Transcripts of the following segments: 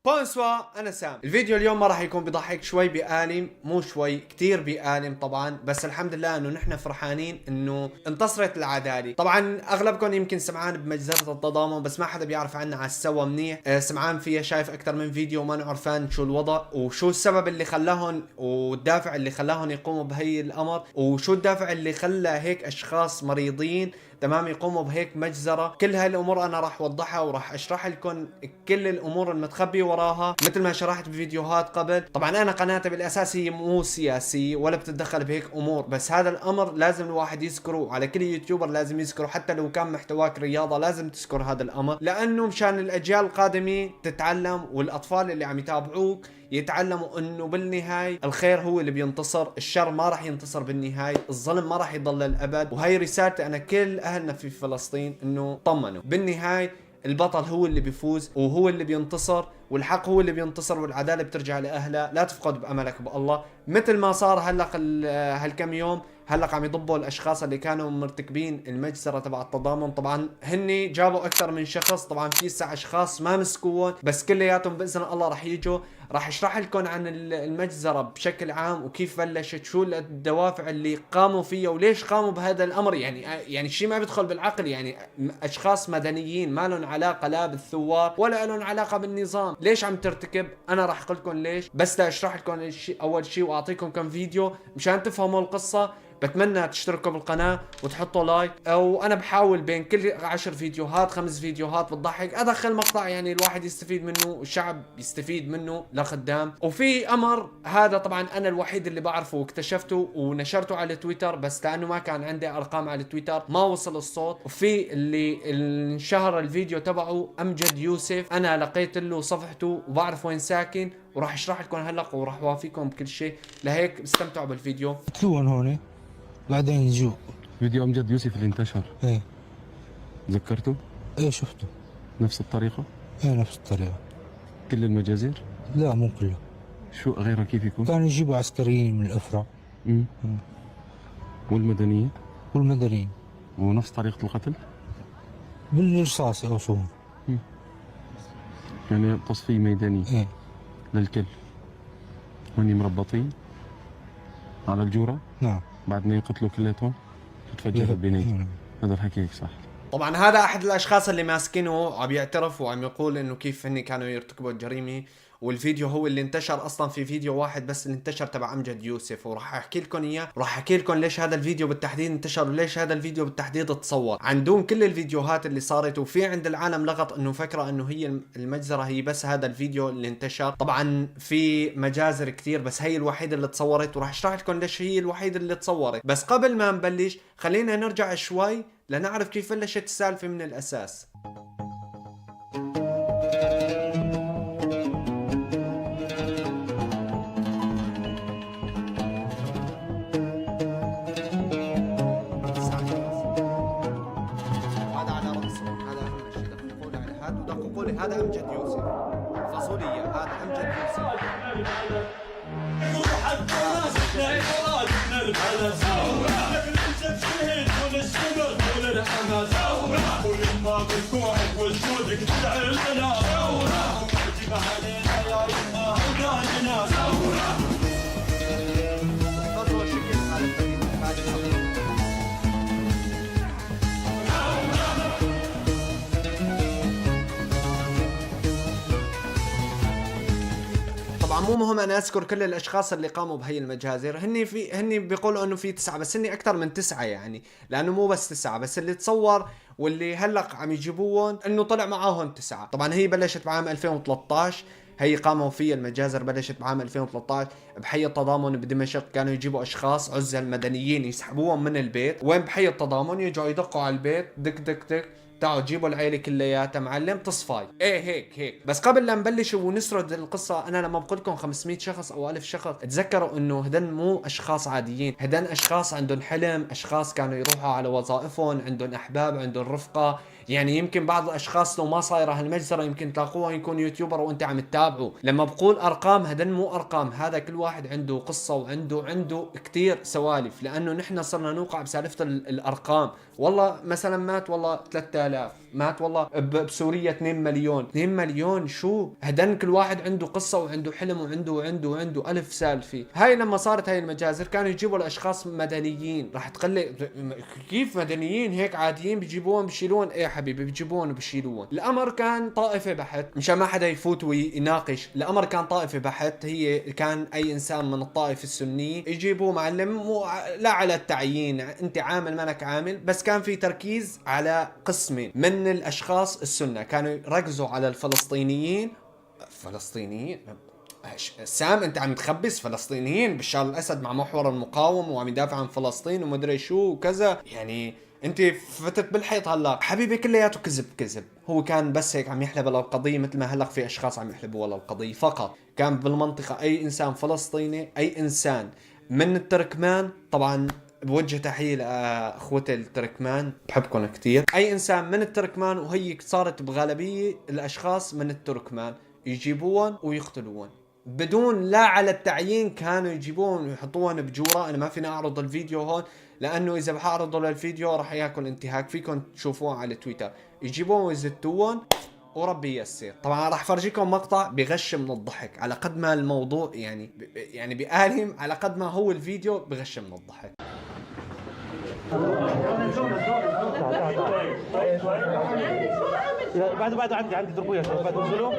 بونسوا، انا سام. الفيديو اليوم ما راح يكون بضحك، شوي بيألم، مو شوي كتير بيألم طبعا، بس الحمد لله انه نحن فرحانين انه انتصرت العداله. طبعا اغلبكم يمكن سمعان بمجزرة التضامن، بس ما حدا بيعرف عنها على السوا منيح. سمعان فيها، شايف اكثر من فيديو وما عرفان شو الوضع وشو السبب اللي خلاهم والدافع اللي خلاهم يقوموا بهي الامر، وشو الدافع اللي خلى هيك اشخاص مريضين تمام يقوموا بهيك مجزرة. كل هاي الامور انا راح اوضحها وراح اشرح لكم كل الامور المتخبية وراها مثل ما شرحت بفيديوهات قبل. طبعا انا قناتي بالاساس هي مو سياسية ولا بتتدخل بهيك امور، بس هذا الامر لازم الواحد يذكره، على كل يوتيوبر لازم يذكره، حتى لو كان محتواك رياضة لازم تذكر هذا الامر، لانه مشان الاجيال القادمة تتعلم والاطفال اللي عم يتابعوك يتعلموا انه بالنهاية الخير هو اللي بينتصر، الشر ما راح ينتصر بالنهاية، الظلم ما راح يضل للابد. وهي رسالتي انا كل اهلنا في فلسطين، انه طمنوا، بالنهاية البطل هو اللي بيفوز وهو اللي بينتصر، والحق هو اللي بينتصر، والعدالة بترجع لأهلها. لا تفقد بأملك بالله، مثل ما صار هلق هالكم يوم. هلق عم يضبوا الاشخاص اللي كانوا مرتكبين المجزرة تبع التضامن. طبعا هني جابوا اكثر من شخص، طبعا في 9 اشخاص ما مسكوهم، بس كلياتهم باذن الله راح يجوا. راح اشرح لكم عن المجزرة بشكل عام وكيف بلشت، شو الدوافع اللي قاموا فيها وليش قاموا بهذا الامر. يعني شيء ما بيدخل بالعقل، يعني اشخاص مدنيين ما لهم علاقة لا بالثوار ولا لهم علاقة بالنظام، ليش عم ترتكب؟ انا راح اقول لكم ليش، بس لاشرح لكم اول شيء واعطيكم كم فيديو مشان تفهموا القصة. بتمنى تشتركوا بالقناة وتحطوا لايك، او انا بحاول بين كل 10 فيديوهات 5 فيديوهات بتضحك ادخل مقطع يعني الواحد يستفيد منه والشعب يستفيد منه لقدام. وفي امر هذا طبعا انا الوحيد اللي بعرفه واكتشفته ونشرته على تويتر، بس لانه ما كان عندي ارقام على تويتر ما وصل الصوت. وفي اللي انشهر الفيديو تبعه امجد يوسف، انا لقيت له صفحته وبعرف وين ساكن، وراح اشرح لكم هلا وراح اوافيكم بكل شيء. لهيك استمتعوا بالفيديو. تلون هون بعدين يجوا. فيديو امجد يوسف اللي انتشر، ايه تذكرته؟ ايه شفته. نفس الطريقة؟ ايه نفس الطريقة. كل المجازر؟ لا مو كله، شو غيرها كيف يكون؟ كانوا يجيبوا عسكريين من الافرع والمدنية؟ والمدنيين ونفس طريقة القتل؟ بالرصاص او شو. يعني تصفية ميدانية ايه للكل. هوني مربطين على الجورة، نعم، بعد ما يقتلوا كلياتهم تتفجر البنية. هذا الحكي هيك صح؟ طبعا هذا احد الاشخاص اللي ماسكينه عم يعترف وعم يقول انه كيف هن كانوا يرتكبوا الجريمه، والفيديو هو اللي انتشر. اصلا في فيديو واحد بس اللي انتشر تبع امجد يوسف، وراح احكي لكم اياه، وراح احكي لكم ليش هذا الفيديو بالتحديد انتشر وليش هذا الفيديو بالتحديد تصور عن دون كل الفيديوهات اللي صارت. وفي عند العالم لغط انه فكره انه هي المجزره هي بس هذا الفيديو اللي انتشر. طبعا في مجازر كثير بس هي الوحيده اللي تصورت، وراح اشرح لكم ليش هي الوحيده اللي تصورت. بس قبل ما نبلش خلينا نرجع شوي لنعرف كيف بلشت السالفه من الاساس. هذا امجد يوسف، فاصوليا، هذا امجد يوسف. طبعا مو مهم انا اذكر كل الاشخاص اللي قاموا بهي المجازر، هني بيقولوا انه في 9، بس هني اكثر من 9 يعني، لانه مو بس 9، بس اللي تصور واللي هلق عم يجيبوهم انه طلع معاهم 9. طبعا هي بلشت بعام 2013، هي قاموا فيها المجازر بلشت بعام 2013 بحي التضامن بدمشق. كانوا يجيبوا اشخاص عزل مدنيين يسحبوهم من البيت، وين بحي التضامن يجوا يدقوا على البيت، دق دق دق، تعالوا جيبوا العيله كلياتها معلم تصفاي. ايه هيك. بس قبل لا نبلش ونسرد القصه، انا لما بقول لكم 500 شخص او 1000 شخص تذكروا انه هدن مو اشخاص عاديين، هدن اشخاص عندهم حلم، اشخاص كانوا يروحوا على وظائفهم، عندهم احباب، عندهم رفقه. يعني يمكن بعض الاشخاص لو ما صايره هالمجزره يمكن تلاقوها يكون يوتيوبر وانت عم تتابعوا. لما بقول ارقام هدن مو ارقام، هذا كل واحد عنده قصه وعنده كتير سوالف، لانه نحن صرنا نوقع بسالفه الارقام. والله مثلا مات والله 3000 مات والله بسوريا 2 مليون. 2 مليون شو هدن؟ كل واحد عنده قصة وعنده حلم وعنده ألف سالفة. هاي لما صارت هاي المجازر كانوا يجيبوا الأشخاص مدنيين. راح تقلي كيف مدنيين هيك عاديين بيجيبوهم بيشيلون؟ ايه حبيبي بيجيبوهم وبيشيلوهم. الأمر كان طائفة بحت مشان ما حدا يفوت ويناقش. الأمر كان طائفة بحت، هي كان أي إنسان من الطائفة السنية يجيبوه معلم لا على التعيين أنت عامل مانك عامل، بس كان في تركيز على قسمين من الأشخاص السنة كانوا يركزوا على الفلسطينيين. سام انت عم تخبص فلسطينيين. بشار الاسد مع محور المقاومه وعم يدافع عن فلسطين ومدري شو وكذا، يعني انت فتت بالحيط. هلا حبيبي كلياته كذب. هو كان بس هيك عم يحلب للقضيه، مثل ما هلا في اشخاص عم يحلبوا للقضيه فقط. كان بالمنطقه اي انسان فلسطيني، اي انسان من التركمان، طبعا بوجه تحية لأخوتي التركمان بحبكم كتير. أي إنسان من التركمان، وهي صارت بغالبية الأشخاص من التركمان، يجيبوهم ويقتلوهم بدون لا على التعيين. كانوا يجيبوهم ويحطوهم بجورة. أنا ما فينا أعرض الفيديو هون لأنه إذا بحعرضه للفيديو راح ياكل انتهاك. فيكم تشوفوه على تويتر. يجيبوهم ويزتوهم وربي ييسر. طبعا راح فرجيكم مقطع بغش من الضحك على قد ما الموضوع يعني بآلهم، على قد ما هو الفيديو بغش من الضحك. بعد عندي ضربوية بعد انزلوا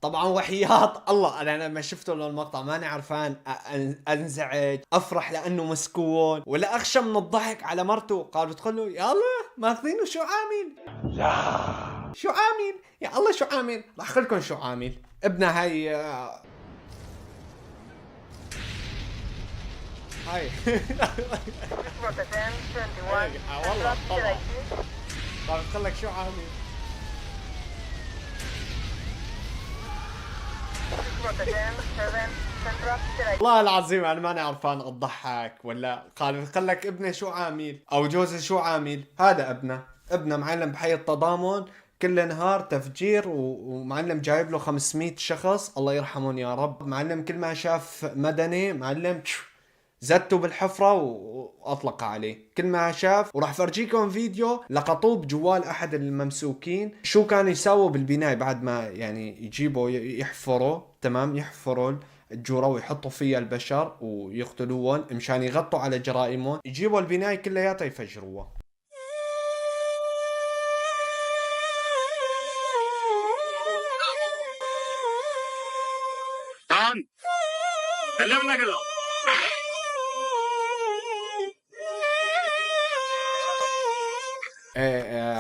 طبعا وحياة الله انا لما شفته المقطع ماني عرفان انزعج، افرح لانه مسكون، ولا اخشى من الضحك على مرته. قال بتقول له يا الله ماخذينه شو عامل؟ شو عامل؟ يا الله شو عامل؟ راح اقول لكم شو عامل. ابنها هاي والله طبعا راح اقول لك شو عامل. والله العظيم انا ماني عرفان اضحك ولا قال لك ابنه شو عامل او جوزي شو عامل. هذا ابنه معلم بحي التضامن كل نهار تفجير ومعلم جايب له 500 شخص الله يرحمهم يا رب. معلم كل ما شاف مدني معلم زته بالحفرة واطلق عليه كل ما شاف. وراح فرجيكم فيديو لقطوه بجوال احد الممسوكين شو كان يساووا بالبناية بعد ما يعني يجيبوا يحفروا تمام، يحفروا الجورة ويحطوا فيها البشر ويقتلوهم مشان يغطوا على جرائمهم. يجيبوا البناية كلياتها يفجروها. كلمنا كده.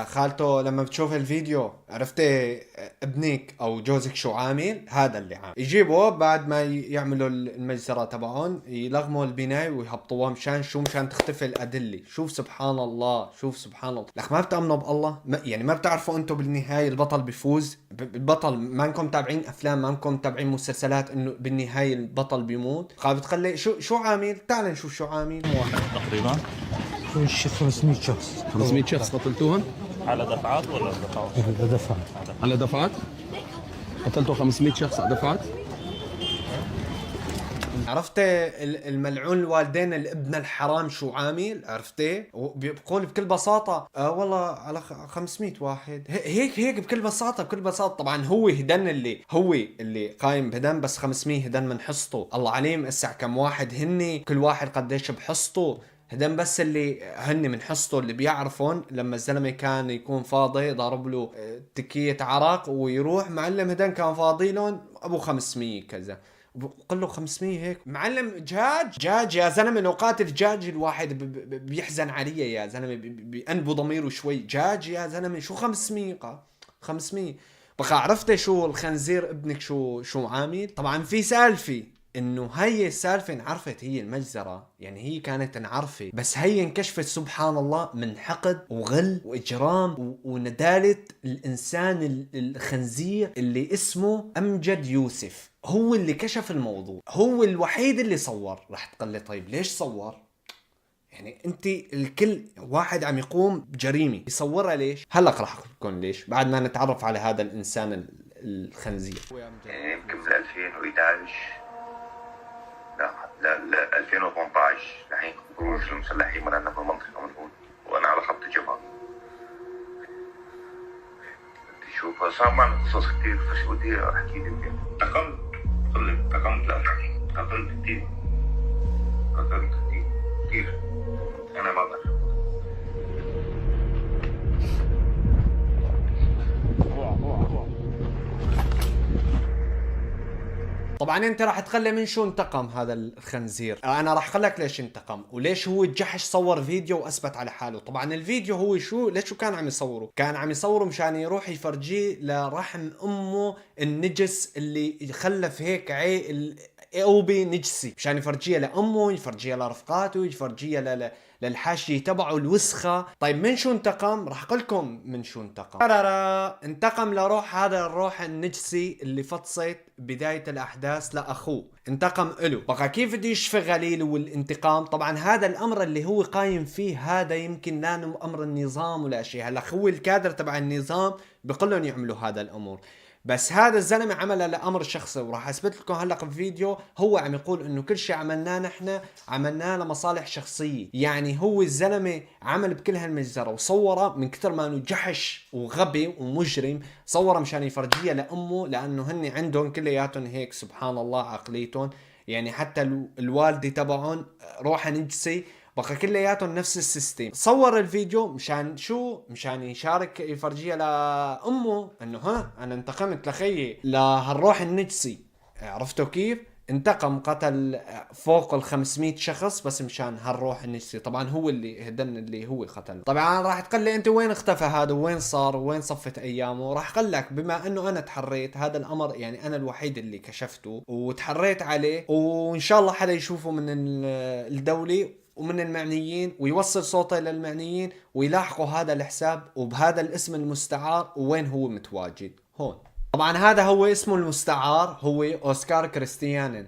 خالته لما بتشوف الفيديو عرفتي ابنك او جوزك شو عامل؟ هذا اللي عامل. يجيبوا بعد ما يعملوا المجزرة تبعهم يلغموا البناية ويهبطوها مشان تختفي الأدلة. شوف سبحان الله، شوف سبحان الله. لك ما بتأمنوا بالله؟ يعني ما بتعرفوا انتم بالنهاية البطل بيفوز؟ البطل ما انكم تابعين افلام، ما انكم تابعين مسلسلات انه بالنهاية البطل بيموت؟ قال بتخلي شو عامل؟ تعال نشوف شو عامل. واحد تقريبا. شي 500 شخص. 500 شخص قتلتوهم؟ على دفعات ولا دفعات؟ دفع. على دفعات؟ قتلتوا 500 شخص على دفعات؟ عرفتي الملعون الوالدين الابن الحرام شو عامل؟ عرفتي؟ بيقول بكل بساطة والله على 500 واحد هيك بكل بساطة. طبعا هو اللي قايم بهدن، بس 500 هدن من حصته. الله عليم اسع كم واحد هني، كل واحد قديش بحصته. هدن بس اللي هن من حصته اللي بيعرفون. لما الزلمة كان يكون فاضي ضارب له تكية عرق ويروح معلم، هدن كان فاضي لهم ابو 500 كذا. بقول له 500 هيك معلم. دجاج يا زلمه، لو قاتل دجاج الواحد بيحزن عليه يا زلمه، بأنبه ضميره شوي. دجاج يا زلمه شو 500 بقى. عرفتي شو الخنزير ابنك شو عامل؟ طبعا في سالفه انه هي السالفه انعرفت، هي المجزرة يعني هي كانت انعرفت، بس هي انكشفت سبحان الله من حقد وغل واجرام وندالة الانسان الخنزير اللي اسمه امجد يوسف. هو اللي كشف الموضوع، هو الوحيد اللي صور. راح تقلي طيب ليش صور؟ يعني انت الكل واحد عم يقوم بجريمة يصورها ليش؟ هلأ راح اقول لكم ليش بعد ما نتعرف على هذا الانسان الخنزير. يعني يمكن بال 2011 لا 2018 الحين قروش المسلحين مرنا في المنطقة من هون وأنا على خط الجبهة. تشوف صار معنا قصص كثير في السعودية. أحكي لك تقلت لا تقلت كثير أنا ما بعرف. طبعا انت راح تخلي من شو انتقم هذا الخنزير. انا راح اخلك ليش انتقم وليش هو الجحش صور فيديو واثبت على حاله. طبعا الفيديو هو ليش كان عم يصوره؟ كان عم يصوره مشان يروح يفرجيه لرحم امه النجس اللي خلف هيك اوبي نجسي، مشان يفرجيها لامه، يفرجيها لرفقاته، يفرجيها للحاشية تبعه الوسخة. طيب من شو انتقم؟ راح اقول لكم من شو انتقم. انتقم لروح هذا الروح النجسي اللي فطست بداية الاحداث لاخوه، انتقم له. بقى كيف بده يشفي غليل والانتقام؟ طبعا هذا الامر اللي هو قايم فيه هذا يمكن لا امر النظام ولا شيء. هلا هو الكادر تبع النظام بقول لهم يعملوا هذا الامور، بس هذا الزلمه عمله لامر شخصي. وراح اثبت لكم هلا بفيديو هو عم يقول انه كل شيء عملناه نحن عملناه لمصالح شخصيه. يعني هو الزلمه عمل بكل هالمجزره وصوره من كثر ما انه جحش وغبي ومجرم، صوره مشان يفرجيها لامه، لانه هن عندهم كلياتهم هيك سبحان الله عقليتهم. يعني حتى الوالده تبعهم روحها نجسي، بقى كلياتهم نفس السيستم. صور الفيديو مشان شو؟ مشان يشارك يفرجيها لامه انه ها انا انتقمت لخيي لهالروح النجسي. عرفتوا كيف؟ انتقم، قتل فوق 500 شخص بس مشان هالروح النجسي. طبعا هو اللي هدن اللي هو قتل. طبعا راح تقلي انت وين اختفى هذا وين صار وين صفت ايامه. راح اقلك بما انه انا تحريت هذا الامر، يعني انا الوحيد اللي كشفته وتحريت عليه، وان شاء الله حدا يشوفه من الدولة ومن المعنيين ويوصل صوته للمعنيين ويلاحقوا هذا الحساب وبهذا الاسم المستعار وين هو متواجد هون. طبعا هذا هو اسمه المستعار، هو اوسكار كريستيانن،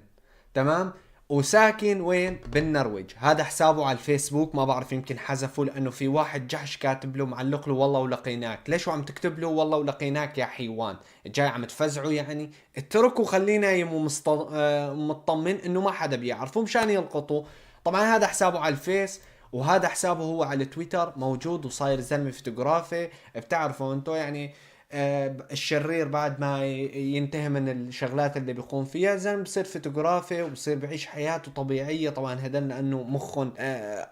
تمام؟ وساكن وين؟ بالنرويج. هذا حسابه على الفيسبوك، ما بعرف يمكن حذفه لانه في واحد جحش كاتب له معلق له والله ولقيناك. ليش عم تكتب له والله ولقيناك يا حيوان؟ جاي عم تفزعه يعني؟ اتركه خليه نايم ومطمن انه ما حدا بيعرفه مشان يلقطه. طبعا هذا حسابه على الفيس وهذا حسابه هو على تويتر موجود وصاير زلمه فوتوغرافي. بتعرفوا انتو يعني الشرير بعد ما ينتهي من الشغلات اللي بيقوم فيها زلمه بصير فوتوغرافي وبصير بعيش حياته طبيعيه. طبعا هذا لانه مخهم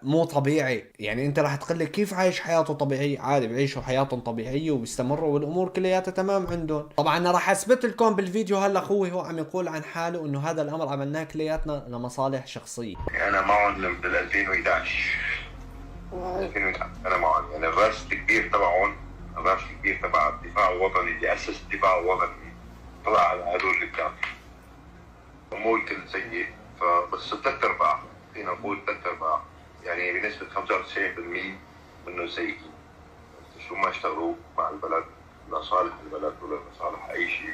مو طبيعي. يعني انت راح تقول لي كيف عايش حياته طبيعيه؟ عادي بيعيشوا حياتهم طبيعيه وبيستمروا والامور كلياتها تمام عندهم. طبعا انا راح اثبت لكم بالفيديو هلا اخوي هو عم يقول عن حاله انه هذا الامر عملناه كلياتنا لمصالح شخصيه. انا معهم بال 2011 انا معهم. يعني الراس الكبير تبعهم، الراس الكبير تبع الدفاع الوطني اللي اسس الدفاع الوطني طلع على هذول الكام. مو الكل سيء، فبس 3/4 فينا نقول 3/4 يعني بنسبة 95% منه سيئين. شو ما اشتغلوا مع البلد لصالح البلد ولا لصالح اي شيء،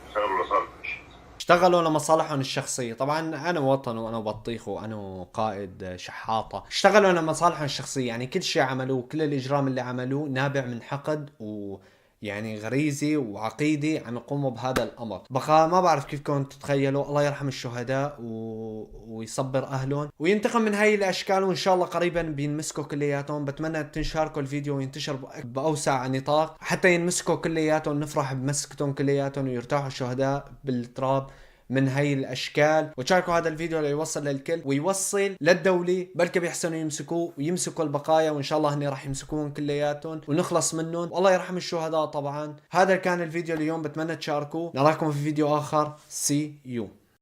اشتغلوا لصالح الشيء، اشتغلوا لمصالحهم الشخصية. طبعا أنا وطن وأنا بطيخ وأنا قائد شحاطة. اشتغلوا لمصالحهم الشخصية، يعني كل شيء عملوه كل الإجرام اللي عملوه نابع من حقد يعني غريزي وعقيدي عم يقوموا بهذا الأمر. بقى ما بعرف كيف كنتوا تتخيلوا. الله يرحم الشهداء ويصبر أهلهم وينتقم من هاي الأشكال، وإن شاء الله قريبا بينمسكوا كلياتهم. بتمنى تنشاركوا الفيديو وينتشر بأوسع نطاق حتى ينمسكوا كلياتهم، نفرح بمسكتهم كلياتهم ويرتاحوا الشهداء بالتراب من هاي الاشكال. وتشاركوا هذا الفيديو ليوصل للكل ويوصل للدولة، بلكي بيحسنوا يمسكوه ويمسكوا البقايا، وان شاء الله هني راح يمسكوهم كلياتهم ونخلص منهم. والله يرحم الشهداء. طبعا هذا كان الفيديو اليوم، بتمنى تشاركوه. نراكم في فيديو اخر. سي يو.